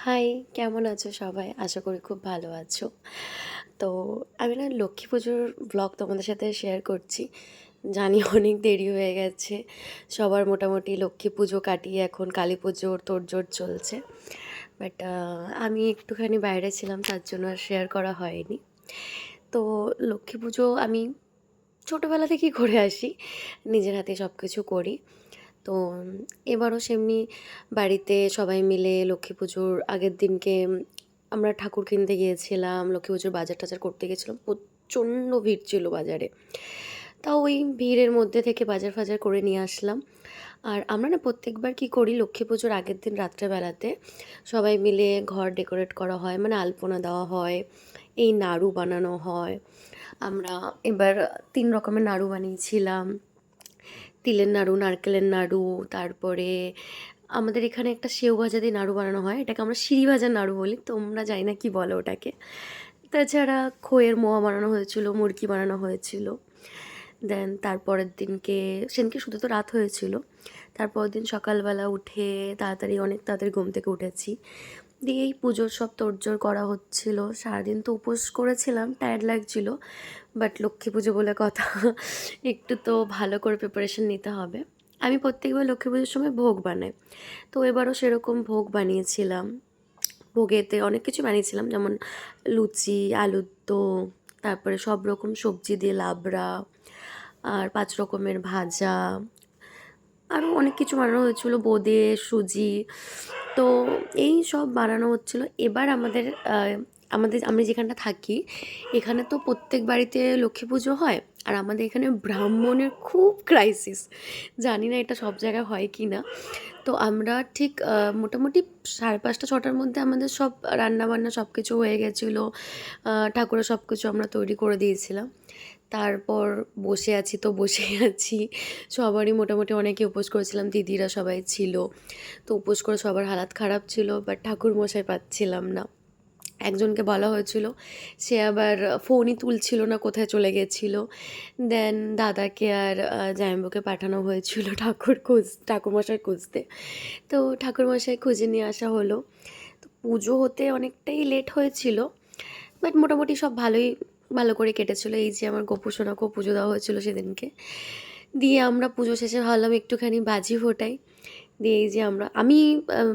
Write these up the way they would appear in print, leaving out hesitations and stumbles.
High, কেমন আছো সবাই? আশা করি খুব ভালো আছো। তো আমি না লক্ষ্মী পুজোর ব্লগ তোমাদের সাথে শেয়ার করছি। জানি অনেক দেরি হয়ে গেছে। সবার মোটামুটি লক্ষ্মী পুজো কাটিয়ে এখন কালী পুজোর তোড়জোড় চলছে। বাট আমি একটুখানি বাইরে ছিলাম, তার জন্য আর শেয়ার করা হয়নি। তো লক্ষ্মী পুজো আমি ছোটোবেলা থেকেই করে আসি, নিজের হাতে সব কিছু করি। তো এবারও সেমনি বাড়িতে সবাই মিলে লক্ষ্মী পুজোর আগের দিনকে আমরা ঠাকুর কিনতে গিয়েছিলাম, লক্ষ্মী পুজোর বাজার টাজার করতে গেছিলাম। প্রচণ্ড ভিড় ছিল বাজারে। তাও ওই ভিড়ের মধ্যে থেকে বাজার ফাজার করে নিয়ে আসলাম। আর আমরা না প্রত্যেকবার কী করি, লক্ষ্মী পুজোর আগের দিন রাত্রেবেলাতে সবাই মিলে ঘর ডেকোরেট করা হয়, মানে আলপনা দেওয়া হয়, এই নাড়ু বানানো হয়। আমরা এবার ৩ রকমের নাড়ু বানিয়েছিলাম। তিলের নাড়ু, নারকেলের নাড়ু, তারপরে আমাদের এখানে একটা সেউ ভাজা দিয়ে নাড়ু বানানো হয়, এটাকে আমরা সিঁড়ি ভাজার নাড়ু বলি, তোমরা জানি না কী বলো ওটাকে। তাছাড়া খইয়ের মোয়া বানানো হয়েছিল, মুরকি বানানো হয়েছিল। দেন তারপরের দিনকে, সেদিনকে শুধু তো রাত হয়েছিল, তারপরের দিন সকালবেলা উঠে অনেক তাড়াতাড়ি ঘুম থেকে উঠেছি, দিয়ে এই পুজোর সব তোড়জোড় করা হচ্ছিল। সারাদিন তো উপোস করেছিলাম, টায়ার্ড লাগছিল, বাট লক্ষ্মী পুজো বলে কথা, একটু তো ভালো করে প্রিপারেশন নিতে হবে। আমি প্রত্যেকবার লক্ষ্মী পুজোর সময় ভোগ বানাই, তো এবারও সেরকম ভোগ বানিয়েছিলাম। ভোগেতে অনেক কিছু বানিয়েছিলাম, যেমন লুচি, আলুর দম, তারপরে সব রকম সবজি দিয়ে লাবড়া, আর ৫ রকমের ভাজা, আরও অনেক কিছু বানানো হয়েছিল, বোঁদে, সুজি। তো এই সব বানানো হচ্ছিলো। এবার আমি যেখানটা থাকি, এখানে তো প্রত্যেক বাড়িতে লক্ষ্মী পুজো হয়, আর আমাদের এখানে ব্রাহ্মণের খুব ক্রাইসিস। জানি না এটা সব জায়গায় হয় কি না। তো আমরা ঠিক মোটামুটি 5:30-6টার মধ্যে আমাদের সব রান্নাবান্না সব কিছু হয়ে গেছিলো। ঠাকুরের সব কিছু আমরা তৈরি করে দিয়েছিলাম। তারপর বসে আছি তো বসেই আছি। সবারই মোটামুটি অনেকে উপোস করেছিলাম, দিদিরা সবাই ছিল। তো উপোস করে সবার হালাত খারাপ ছিল, বাট ঠাকুরমশাই পাচ্ছিলাম না। একজনকে বলা হয়েছিল, সে আবার ফোনই তুলছিল না, কোথায় চলে গেছিল। দেন দাদাকে আর জামাইবাবুকে পাঠানো হয়েছিল ঠাকুরমশাই খুঁজতে। তো ঠাকুরমশাই খুঁজে নিয়ে আসা হলো। তো পুজো হতে অনেকটাই লেট হয়েছিল, বাট মোটামুটি সব ভালো করে কেটেছিল। এই যে আমার গোপু সোনাকেও পুজো দেওয়া হয়েছিল সেদিনকে। দিয়ে আমরা পুজো শেষে ভাবলাম একটুখানি বাজি ফোটাই। দিয়ে এই যে আমি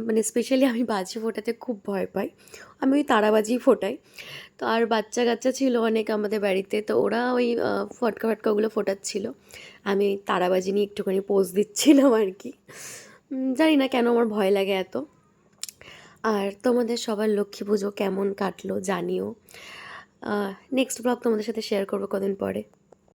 মানে স্পেশালি আমি বাজি ফোটাতে খুব ভয় পাই। আমি ওই তারাবাজিই ফোটাই। তো আর বাচ্চা কাচ্চা ছিল অনেক আমাদের বাড়িতে, তো ওরা ওই ফটকা ফটকাগুলো ফোটাচ্ছিল। আমি ওই তারাবাজি নিয়ে একটুখানি পোজ দিচ্ছিলাম আর কি। জানি না কেন আমার ভয় লাগে এত। আর তোমাদের সবার লক্ষ্মী পুজো কেমন কাটলো জানিও। নেক্সট ব্লগ তোমাদের সাথে শেয়ার করবো কদিন পরে।